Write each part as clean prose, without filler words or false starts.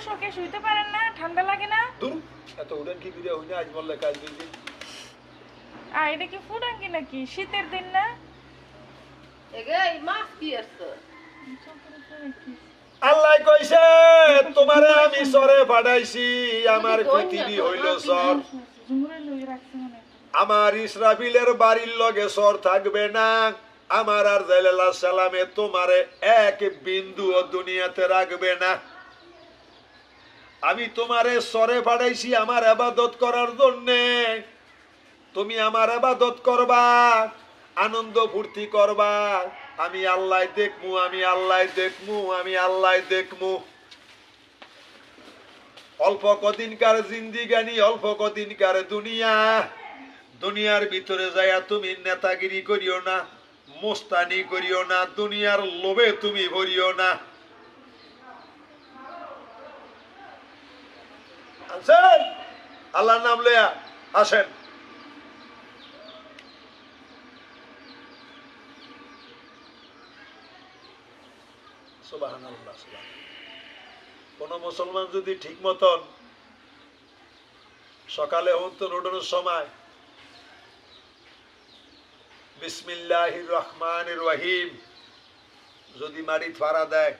শোকে শুইতে পারেন না? ঠান্ডা লাগে না? দূর এত উড়েন কি করে হই না আজ বললে কাজ দিন আর এটা কি ফুটাঙ্গি নাকি? শীতের দিন না? আল্লাহ কইছে তোমারে আমি সরে পাঠাইছি আমার পৃথিবী হইল সর ঝুমুরে লই রাখছে মনে হয়। আমার ইসরাফিলের বাড়ির লগে সর থাকবে না আমার আর জাইলাল্লাহ সালামে তোমারে এক বিন্দু দুনিয়াতে রাখবে না আমি তোমারে সরে পাঠাইছি আমার ইবাদত করার জন্য তুমি আমার ইবাদত করবা আনন্দ ফুর্তি করবা আমি আল্লাহ দেখমু আমি আল্লাহ দেখমু আমি আল্লাহ দেখমু অল্প কদিনকার জিন্দিগানি অল্প কদিনকার দুনিয়া দুনিয়ার ভিতরে যাইয়া তুমি নেতাগিরি করিও না মোস্তানি করিও না দুনিয়ার লোভে তুমি ভরিও না আসেন আল্লাহর নাম লইয়া আসেন সুবহানাল্লাহ কোন মুসলমান যদি ঠিক মতন সকালে উঠতে ওঠানোর সময় বিসমিল্লাহির রহমানির রহিম যদি মাটিত ফাড়া দেয়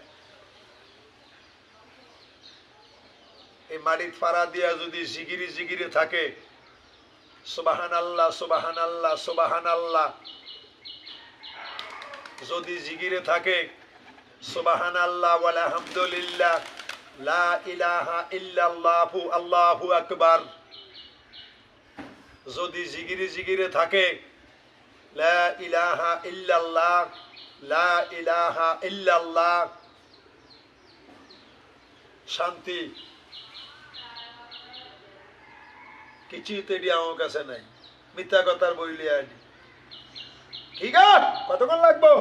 এই মাটিত ফাড়া দিয়া যদি জিগিরি জিগিরি থাকে সুবহানাল্লাহ সুবহানাল্লাহ সুবহানাল্লাহ যদি জিগিরে থাকে সুবহানাল্লাহ ওয়াল হামদুলিল্লাহ লা ইলাহা ইল্লাল্লাহু আল্লাহু আকবার যদি জিগিরে জিগিরে থাকে লা ইলাহা ইল্লাল্লাহ লা ইলাহা ইল্লাল্লাহ শান্তি কিছুতেই আমার কাছে নাই মিথ্যা কথার বইলে আনি ঠিক আছে কতক্ষণ লাগবো